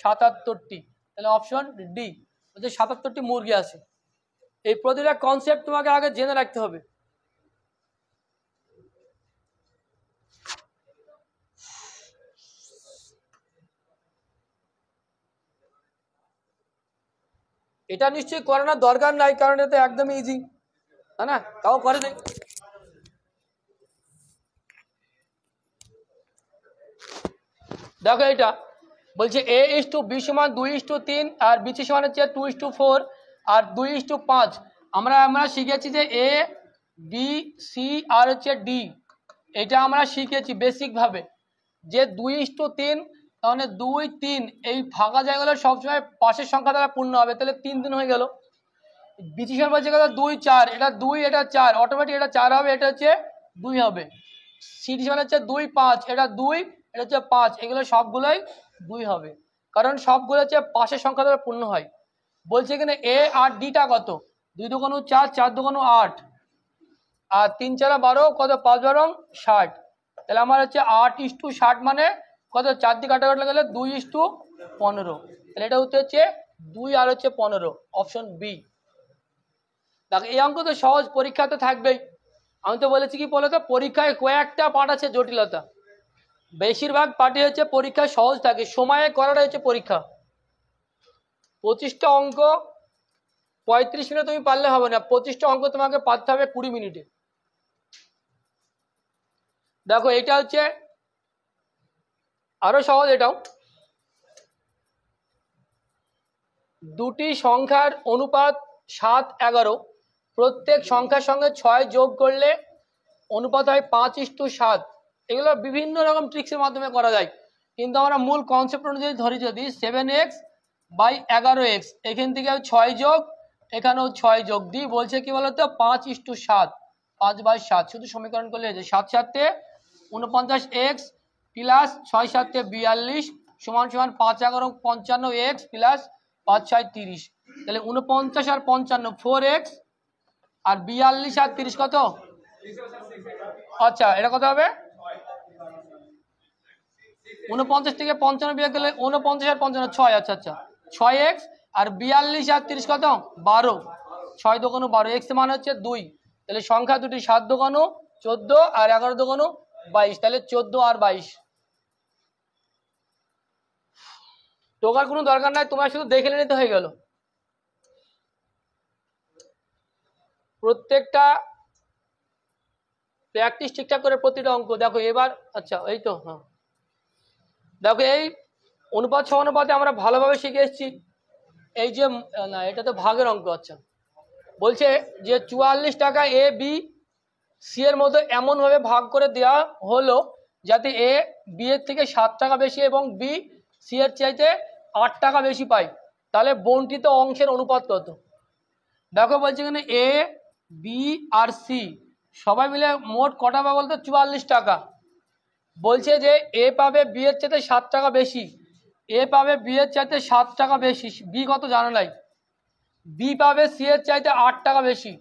77টি। তাহলে অপশন ডি হচ্ছে 77টি মুরগি আছে। এই প্রতিটা কনসেপ্ট তোমাকে আগে জেনে রাখতে হবে। এটা নিশ্চয়ই করানোর দরকার নাই, কারণ এটা একদমই ইজি, তাই না? তাও করে দেয়। দেখো এটা বলছে A/B সমান 2:3 আর B সমান হচ্ছে 2:4 আর 2:5। আমরা শিখেছি যে A, B, C আর হচ্ছে D, এটা আমরা শিখেছি বেসিকভাবে যে 2:3, তাহলে 2, 3 এই ফাঁকা জায়গাগুলো সবসময় পাশের সংখ্যা দ্বারা পূর্ণ হবে, তাহলে 3 3 হয়ে গেল। B সমান বলছে কথা 2, 4, এটা 2 এটা 4, অটোমেটিক এটা 4 হবে, এটা হচ্ছে 2 হবে। C সমান হচ্ছে 2, 5, এটা 2, এটা হচ্ছে 5, এগুলো সবগুলোই 2 হবে, কারণ সবগুলো হচ্ছে পাশের সংখ্যা দ্বারা পূর্ণ হয়। বলছে এখানে A আর D টা কত? 2 দুগুণ 4, 4 দুগুণ 8 আর 3 4 12, কত? 5 12 60। তাহলে আমার হচ্ছে 8:60 মানে কত? 4 দিয়ে কাটাকাটি গেলে 2:15। তাহলে এটা হচ্ছে 2 আর হচ্ছে 15, অপশন বি। দেখো এই অঙ্ক তো সহজ, পরীক্ষাতে থাকবেই। আমি তো বলেছি কি বলতো, পরীক্ষায় কয়েকটা পার্ট আছে জটিলতা, বেশিরভাগ পার্টি হচ্ছে পরীক্ষায় সহজ থাকে, সময়ে করাটা হচ্ছে পরীক্ষা। 25টা অঙ্ক 35 মিনিটে তুমি পারলে হবে না, 25টা অঙ্ক তোমাকে পারতে হবে 20 মিনিটে। দেখো এটা হচ্ছে আরো সহজ। এটাও দুটি সংখ্যার অনুপাত 7 11, প্রত্যেক সংখ্যার সঙ্গে 6 যোগ করলে অনুপাত হয় 5:7। এগুলো বিভিন্ন রকম ট্রিক্সের মাধ্যমে করা যায়, কিন্তু আমরা মূল কনসেপ্ট অনুযায়ী ধরি যদি 7x/11x, এখান থেকে 6 যোগ, এখানেও 6 যোগ দিই, বলছে কি বলতো 5:7, 5/7। শুধু সমীকরণ করলে 7 7 49x প্লাস 6 7 42 সমান সমান 5 11 55x প্লাস 5 6 30। তাহলে 49 আর 55 4x আর 42 আর 30 কত? আচ্ছা এটা কত হবে? 49 থেকে 55 বিয়োগ করলে 49 আর 55 6। আচ্ছা আচ্ছা 6x আর 42 আর 30 কত? 12। 6 দুগুণ 12, x এর মান হচ্ছে 2। তাহলে সংখ্যা দুটি 7 দুগুণ 14 আর 11 দুগুণ 22, তাহলে 14 আর 22। টোকার কোনো দরকার নাই, তোমার শুধু দেখে নিতে হয়ে গেল। প্রত্যেকটা প্র্যাকটিস ঠিকঠাক করে প্রতিটা অঙ্ক দেখো এবার। আচ্ছা এই তো, হ্যাঁ দেখো এই অনুপাত সমানুপাতে আমরা ভালোভাবে শিখে এসেছি। এই যে না, এটা তো ভাগের অঙ্ক। আচ্ছা বলছে যে 44 টাকা A B C এর মধ্যে এমনভাবে ভাগ করে দেওয়া হলো যাতে A B এর থেকে 7 টাকা বেশি এবং B C এর চাইতে 8 টাকা বেশি পায়, তাহলে বণ্টিত অংশের অনুপাত কত? দেখো বলছে এখানে A B আর C সবাই মিলে মোট কটা পাবে বলতো? 44 টাকা। বলছে যে A পাবে B এর চাইতে 7 টাকা বেশি, A পাবে B এর চাইতে 7 টাকা বেশি, B কত জানা নাই। B পাবে C এর চাইতে 8 টাকা বেশি,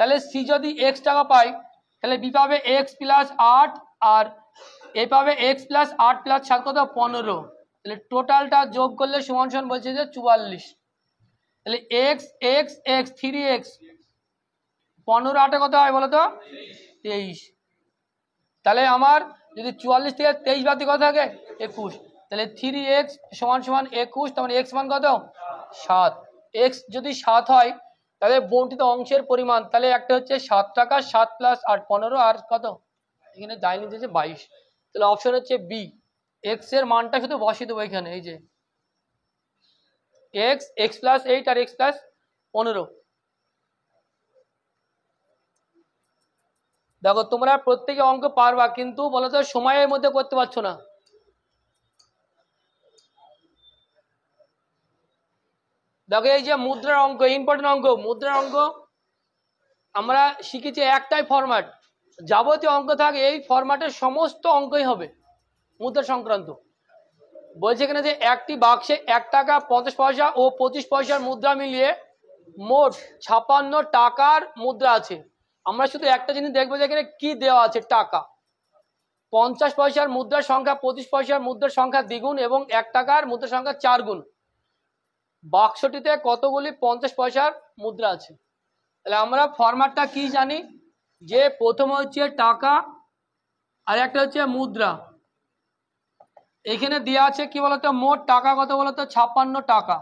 তাহলে C যদি x টাকা পায় তাহলে B পাবে x প্লাস 8 আর A পাবে x প্লাস 8 প্লাস 7 কত? 15। তাহলে টোটালটা যোগ করলে সমান সমান বলছে যে 44। তাহলে x x x 3x 15 8 কত হয় বলো তো? 23। তাহলে আমার যদি 44 থেকে 23 বাদ দিয়ে কত থাকে? 21। তাহলে 3x সমান সমান 21, তখন x মান কত? 7। x যদি 7 হয় তাহলে বণ্টিত অংশের পরিমাণ, তাহলে একটা হচ্ছে 7 টাকা, 7 প্লাস 8 15 আর কত? এখানে দায় নিতেছে 22। তাহলে অপশন হচ্ছে বি। x এর মানটা শুধু বসিয়ে দেবো এখানে, এই যে x x প্লাস 8 আর x প্লাস 15। দেখো তোমরা প্রত্যেকে অঙ্ক পারবা, কিন্তু বলো তো সময়ের মধ্যে করতে পারছো না। দেখো এই যে মুদ্রার অঙ্ক, ইম্পর্টেন্ট অঙ্ক, মুদ্রার অঙ্ক আমরা শিখেছি একটাই ফরম্যাট, যাবতীয় অঙ্ক থাকে এই ফরম্যাটের সমস্ত অঙ্কই হবে মুদ্রা সংক্রান্ত। বলছে এখানে যে একটি বাক্সে 1 টাকা 50 পয়সা ও 25 পয়সার মুদ্রা মিলিয়ে মোট 56 টাকার মুদ্রা আছে। আমরা শুধু একটা জিনিস দেখবো যে এখানে কি দেওয়া আছে, টাকা। 50 পয়সার মুদ্রার সংখ্যা 25 পয়সার মুদ্রার সংখ্যা দ্বিগুণ এবং 1 টাকার মুদ্রার সংখ্যা 4 গুণ। বাক্সটিতে কতগুলি 50 পয়সার মুদ্রা আছে? তাহলে আমরা ফরম্যাটটা কি জানি, যে প্রথম হচ্ছে টাকা আর একটা হচ্ছে মুদ্রা। এখানে দেওয়া আছে কি বলতো, মোট টাকা কত বলতো, 56 টাকা।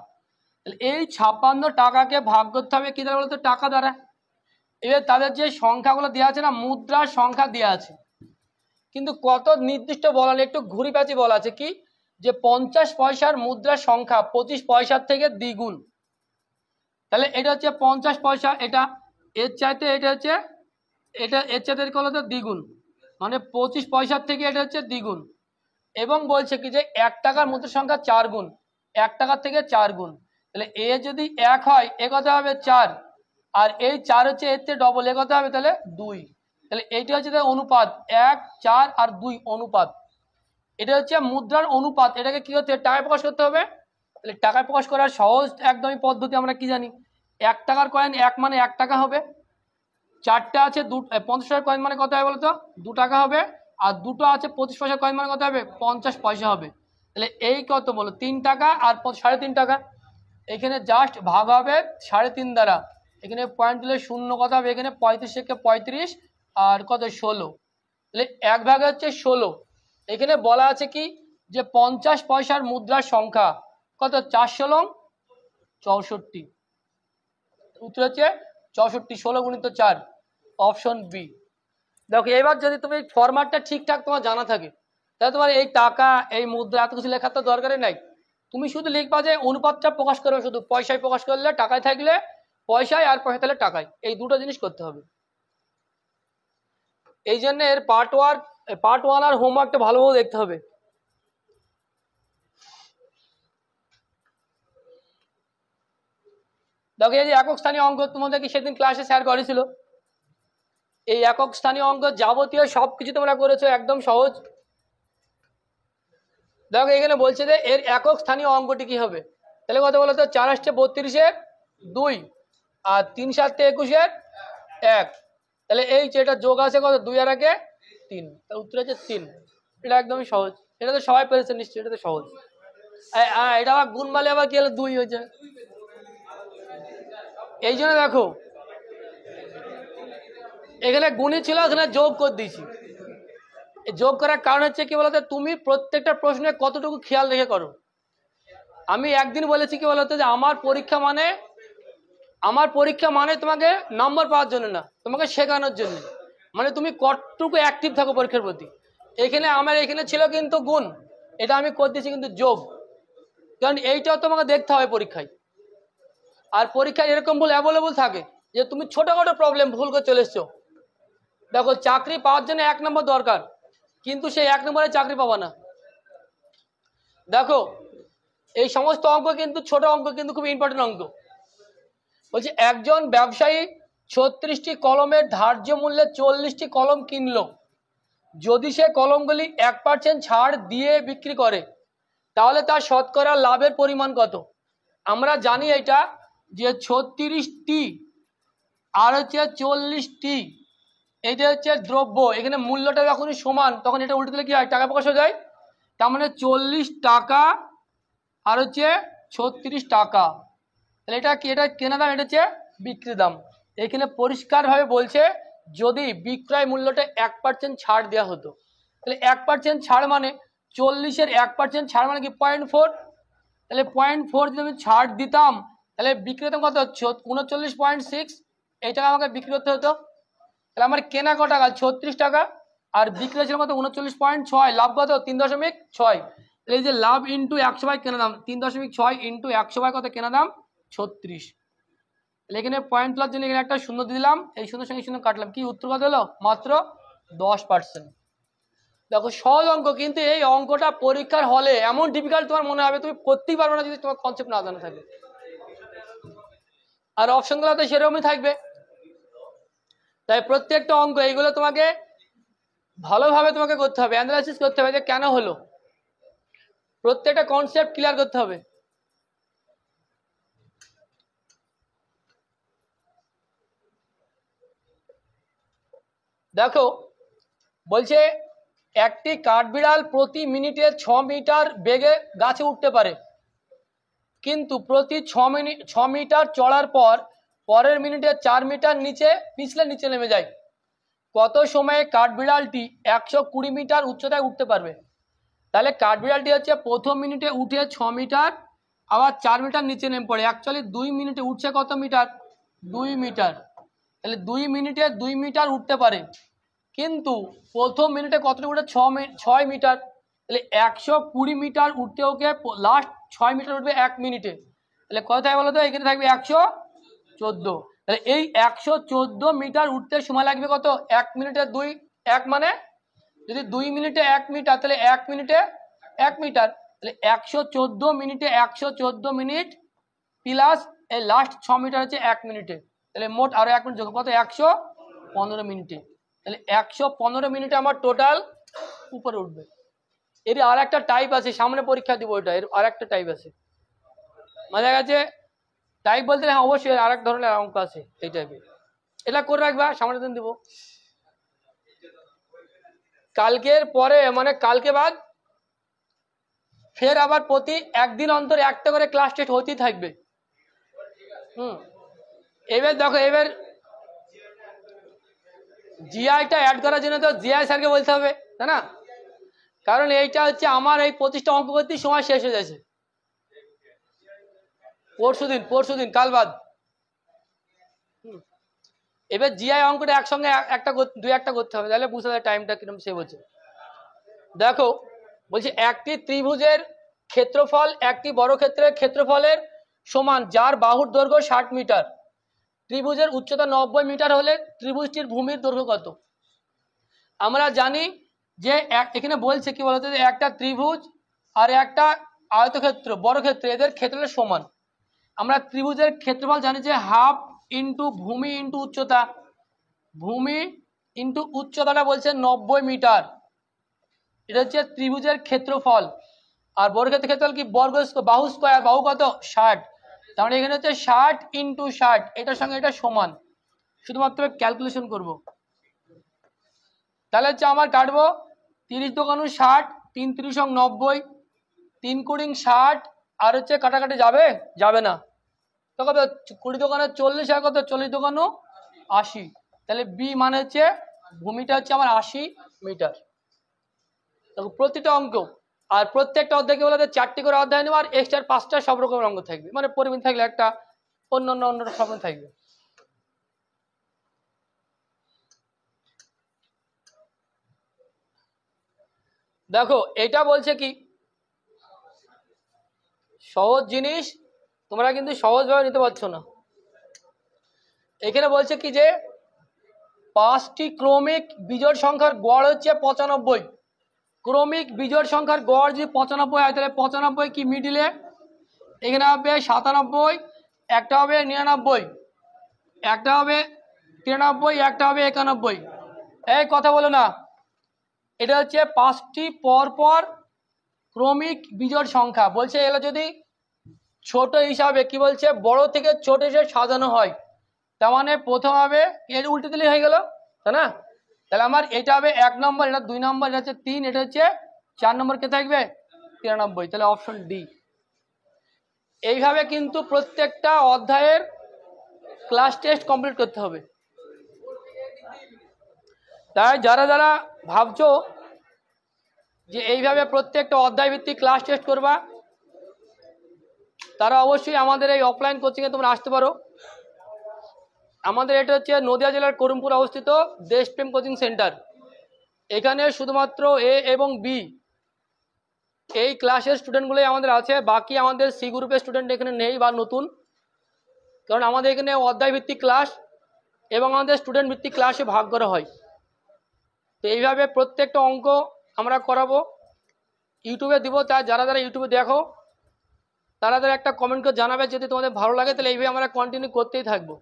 তাহলে এই 56 টাকাকে ভাগ করতে হবে কি দ্বারা বলতো, টাকা দ্বারা। এবার তাদের যে সংখ্যাগুলো দেওয়া আছে না, মুদ্রার সংখ্যা দেওয়া আছে, কিন্তু কত নির্দিষ্ট বলা নেই, একটু ঘুরি প্যাচি বলা আছে কি, যে 50 পয়সার মুদ্রার সংখ্যা 25 পয়সার থেকে দ্বিগুণ। তাহলে এটা হচ্ছে 50 পয়সা, এটা এর চাইতে এটা হচ্ছে এটা এর চাইতে বলতো দ্বিগুণ, মানে 25 পয়সার থেকে এটা হচ্ছে দ্বিগুণ। এবং বলছে কি যে 1 টাকার মুদ্রার সংখ্যা 4 গুণ, 1 টাকার থেকে 4 গুণ। তাহলে এ যদি 1 হয় এ কত হবে 4, আর এই 4 হচ্ছে এর থেকে ডবল, এ কত হবে তাহলে 2। তাহলে এইটা হচ্ছে অনুপাত, 1 4 আর 2 অনুপাত। এটা হচ্ছে মুদ্রার অনুপাত, এটাকে কি করতে হবে, টাকায় প্রকাশ করতে হবে। তাহলে টাকায় প্রকাশ করার সহজ একদমই পদ্ধতি আমরা কি জানি, 1 টাকার কয়েন 1 মানে 1 টাকা হবে, 4টা আছে 50 টাকার কয়েন মানে কত হবে বলতো, 2 টাকা হবে, আর 2টো আছে 25 পয়সার কয়েন মানে কত হবে, 50 পয়সা হবে। তাহলে এই কত বলো, 3 টাকা আর 3.5 টাকা। এখানে জাস্ট ভাগ হবে 3.5 দ্বারা, এখানে পয়েন্ট দিলে শূন্য, কত হবে এখানে 35 থেকে 35 আর কত 16, তাহলে 1 ভাগে হচ্ছে 16। এখানে বলা আছে কি যে 50 পয়সার মুদ্রার সংখ্যা কত, 4 × 64, উত্তর হচ্ছে 64, 16 × 4, অপশন বি। দেখো এবার যদি তুমি ফরম্যাটটা ঠিকঠাক তোমার জানা থাকে, তাহলে তোমার এই টাকা এই মুদ্রা এত কিছু লেখার তো দরকারই নাই। তুমি শুধু লিখবা যে অনুপাতটা প্রকাশ করবে, শুধু পয়সায় প্রকাশ করলে, টাকায় থাকলে পয়সায়, আর পয়সা থাকলে টাকায়, এই দুটো জিনিস করতে হবে। এই জন্য এর পার্ট ওয়ান আর হোমওয়ার্কটা ভালোভাবে দেখতে হবে। দেখো এই যে একক স্থানীয় অঙ্ক তোমাদেরকে সেদিন ক্লাসে স্যার করেছিল, এই একক স্থানীয় অঙ্ক যাবতীয় সবকিছু তোমরা করেছো, একদম সহজ। দেখো এখানে বলছে যে এর একক স্থানীয় অঙ্কটি কি হবে, তাহলে কত বলতো, 4 × 32 2 আর 3 × 7 21 1। তাহলে এই যেটা যোগ আছে কত, 2 আর 1 3, তাহলে উত্তর হচ্ছে 3। এটা একদমই সহজ, এটা তো সবাই পেরেছে নিশ্চয়ই, এটা তো সহজ। এটা আবার গুণ মালে আবার কি হলো, 2 হয়েছে। এই জন্য দেখো এখানে গুণই ছিল, এখানে যোগ করে দিয়েছি। যোগ করার কারণ হচ্ছে কি বলতো, তুমি প্রত্যেকটা প্রশ্নে কতটুকু খেয়াল রেখে করো। আমি একদিন বলেছি কি বলতো, যে আমার পরীক্ষা মানে তোমাকে নম্বর পাওয়ার জন্য না, তোমাকে শেখানোর জন্য, মানে তুমি কতটুকু অ্যাক্টিভ থাকো পরীক্ষার প্রতি। এখানে ছিল কিন্তু গুণ, এটা আমি করে দিয়েছি কিন্তু যোগ, কারণ এইটাও তোমাকে দেখতে হবে পরীক্ষায়। আর পরীক্ষায় এরকম ভুল অ্যাভেলেবল থাকে যে তুমি ছোটখাটো প্রবলেম ভুল করে চলে এসছো। দেখো চাকরি পাওয়ার জন্য 1 নম্বর দরকার, কিন্তু সেই 1 নম্বরে চাকরি পাবা না। দেখো এই সমস্ত অঙ্ক কিন্তু ছোট অঙ্ক, কিন্তু খুব ইম্পর্টেন্ট অঙ্ক। বলছে একজন ব্যবসায়ী 36টি কলমের ধার্য মূল্যে 40টি কলম কিনলো। যদি সে কলমগুলি 1% ছাড় দিয়ে বিক্রি করে, তাহলে তার শতকরা লাভের পরিমাণ কত? আমরা জানি এটা যে 36টি আর হচ্ছে 40টি, এইটা হচ্ছে দ্রব্য, এখানে মূল্যটা যখনই সমান তখন এটা উল্টে দিলে কি হয়, টাকা প্রকাশ হয়ে যায়। তার মানে 40 টাকা আর হচ্ছে 36 টাকা। তাহলে এটা কি, এটা কেনা দাম, এটা হচ্ছে বিক্রি দাম। এখানে পরিষ্কারভাবে বলছে যদি বিক্রয় মূল্যটা 1% ছাড় দেওয়া হতো, তাহলে 1% ছাড় মানে 40-এর 1% ছাড় মানে কি 0.4। তাহলে 0.4 যদি আমি ছাড় দিতাম, তাহলে বিক্রি দাম কত হচ্ছে 39.6, এই টাকা আমাকে বিক্রি করতে হতো। তাহলে আমার কেনা কত টাকা 36 টাকা, আর বিক্রি ছিল কত 39.6, লাভ কত 3.6। এই যে লাভ ইন্টু 100 কেনা দাম, 3.6 ইন্টু 100 কত কেনা দাম 36। এখানে পয়েন্ট তোলার জন্য এখানে একটা শূন্য দিলাম, এই শূন্য সঙ্গে শূন্য কাটলাম, কি উত্তর কত হলো? মাত্র 10%। দেখো সহজ অঙ্ক, কিন্তু এই অঙ্কটা পরীক্ষার হলে এমন ডিফিকাল্ট তোমার মনে হবে তুমি করতেই পারবে না যদি তোমার কনসেপ্ট না জানা থাকে। আর অপশনগুলো তো সেরকমই থাকবে। তাই প্রত্যেকটা অঙ্ক এইগুলো তোমাকে ভালোভাবে তোমাকে করতে হবে, অ্যানালাইসিস করতে হবে যে কেন হলো, প্রত্যেকটা কনসেপ্ট ক্লিয়ার করতে হবে। দেখো বলছে একটি কাঠবিড়াল প্রতি মিনিটে 6 মিটার বেগে গাছে উঠতে পারে, কিন্তু প্রতি 6 মিটার চড়ার পর পরের মিনিটে 4 মিটার নিচে পিছলে নিচে নেমে যায়। কত সময়ে কাঠবিড়ালটি 120 মিটার উচ্চতায় উঠতে পারবে? তাহলে কাঠবিড়ালটি হচ্ছে প্রথম মিনিটে উঠে 6 মিটার, আবার 4 মিটার নিচে নেমে পড়ে, অ্যাকচুয়ালি 2 মিনিটে উঠছে কত মিটার? 2 মিটার। তাহলে 2 মিনিটে 2 মিটার উঠতে পারে, কিন্তু প্রথম মিনিটে কতটা উঠে? 6 মিটার। তাহলে 120 মিটার উঠতে ওকে লাস্ট 6 মিটার উঠবে 1 মিনিটে। তাহলে কোথায় বলো তো? এখানে থাকবে 114। তাহলে এই 114 মিটার উঠতে সময় লাগবে কত? 1 মিনিটে 2, 1 মানে যদি 2 মিনিটে 1 মিটার, তাহলে 1 মিনিটে 1 মিটার। তাহলে 114 মিনিটে 114 মিনিট প্লাস এই লাস্ট 6 মিটার হচ্ছে 1 মিনিটে। তাহলে মোট আরো 1 মিনিট যোগ কত? 115 মিনিটে। তাহলে 115 মিনিটে আমার টোটাল উপরে উঠবে। এর আর একটা টাইপ আছে, সামনে পরীক্ষা দিব ওইটা, এর আর একটা টাইপ আছে। মজা গেছে? টাইপ বলতে হ্যাঁ অবশ্যই আর এক ধরনের অঙ্ক আছে এই টাইপের, এটা করে রাখবা, সামনের দিন দিব। কালকের পরে মানে কালকে বাদ ফের আবার প্রতি একদিন অন্তর একটা করে ক্লাস টেস্ট হতেই থাকবে। এবার দেখো, এবার জিআইটা অ্যাড করার জন্য তো জিআই স্যারকে বলতে হবে, তাই না? কারণ এইটা হচ্ছে আমার এই 25টা অঙ্ক করতেই সময় শেষ হয়ে যাচ্ছে। পরশুদিন কাল বাদ। এবার জিআই অঙ্কটা একসঙ্গে দুই একটা করতে হবে, তাহলে বুঝতে হবে টাইমটা কিরকম সেভ হচ্ছে। দেখো বলছি একটি ত্রিভুজের ক্ষেত্রফল একটি বর্গক্ষেত্রের ক্ষেত্রফলের সমান, যার বাহুর দৈর্ঘ্য 60 মিটার। ত্রিভুজের উচ্চতা 90 মিটার হলে ত্রিভুজটির ভূমির দৈর্ঘ্য কত? আমরা জানি যে এখানে বলছে কি বলতো, যে একটা ত্রিভুজ আর একটা আয়তক্ষেত্র বর্গক্ষেত্র এদের ক্ষেত্রফলের সমান। আমরা ত্রিভুজের ক্ষেত্রফল জানি যে হাফ ইন্টু ভূমি ইন্টু উচ্চতা, ভূমি ইন্টু উচ্চতাটা বলছে 90 মিটার, এটা হচ্ছে ত্রিভুজের ক্ষেত্রফল। আর বর্গক্ষেত্রের ক্ষেত্রফল কি? বাহু স্কয়ার, বাহু কত? 60। তার মানে এখানে হচ্ছে 60 ইন্টু 60, এটার সঙ্গে এটা সমান, শুধুমাত্র ক্যালকুলেশন করব। তাহলে হচ্ছে আমার কাটবো 30 দোকানু 60, 3 × 3 = 90, 3 × 60, আর হচ্ছে কাটাকাটি যাবে না, তো কত? 20 দোকানে 40, আর কত? 40 দোকানু 80। তাহলে বি মানে হচ্ছে ভূমিটা হচ্ছে আমার 80 মিটার। দেখো প্রতিটা অঙ্ক আর প্রত্যেকটা অধ্যায়কে বলে 4টি করে অধ্যায় নেব, আর এক্সট্রা 5টা সব রকমের অঙ্ক থাকবে, মানে পরিমিতি থাকলে একটা, অন্য সব থাকবে। দেখো এটা বলছে কি সহজ জিনিস, তোমরা কিন্তু সহজভাবে নিতে পারছো না। এখানে বলছে কি যে 5টি ক্রমিক বিজোড় সংখ্যার গড় হচ্ছে 95। ক্রমিক বিজোড় সংখ্যার গড় যদি 95 হয়, তাহলে 95 কি মিডিলে? এখানে হবে 97, একটা হবে 99, একটা হবে 93, একটা হবে 91। এই কথা বলো না, এটা হচ্ছে 5টি পরপর ক্রমিক বিজোড় সংখ্যা। বলছে এগুলো যদি ছোট হিসাবে কি বলছে, বড় থেকে ছোট হিসেবে সাজানো হয়, তার মানে প্রথম হবে এর উল্টে দিলেই হয়ে গেল, তাই না? তাহলে আমার এটা হবে 1 নম্বর, এটা 2 নম্বর, এটা হচ্ছে 3, এটা হচ্ছে 4 নম্বর, কে থাকবে? 93। তাহলে অপশন ডি। এইভাবে কিন্তু প্রত্যেকটা অধ্যায়ের ক্লাস টেস্ট কমপ্লিট করতে হবে। তাই যারা যারা ভাবছো যে এইভাবে প্রত্যেকটা অধ্যায় ভিত্তিক ক্লাস টেস্ট করবা, তারা অবশ্যই আমাদের এই অফলাইন কোচিংয়ে তোমরা আসতে পারো। আমাদের এটা হচ্ছে নদিয়া জেলার করিমপুর অবস্থিত দেশপ্রেম কোচিং সেন্টার। এখানে শুধুমাত্র এ এবং বি এই ক্লাসের স্টুডেন্টগুলোই আমাদের আছে, বাকি আমাদের সি গ্রুপের স্টুডেন্ট এখানে নেই বা নতুন। কারণ আমাদের এখানে অধ্যায় ভিত্তিক ক্লাস এবং আমাদের স্টুডেন্ট ভিত্তিক ক্লাসে ভাগ করা হয়। তো এইভাবে প্রত্যেকটা অঙ্ক আমরা করাবো, ইউটিউবে দিব। তা যারা যারা ইউটিউবে দেখো তারা তারা একটা কমেন্ট করে জানাবে, যদি তোমাদের ভালো লাগে তাহলে এইভাবে আমরা কন্টিনিউ করতেই থাকবো।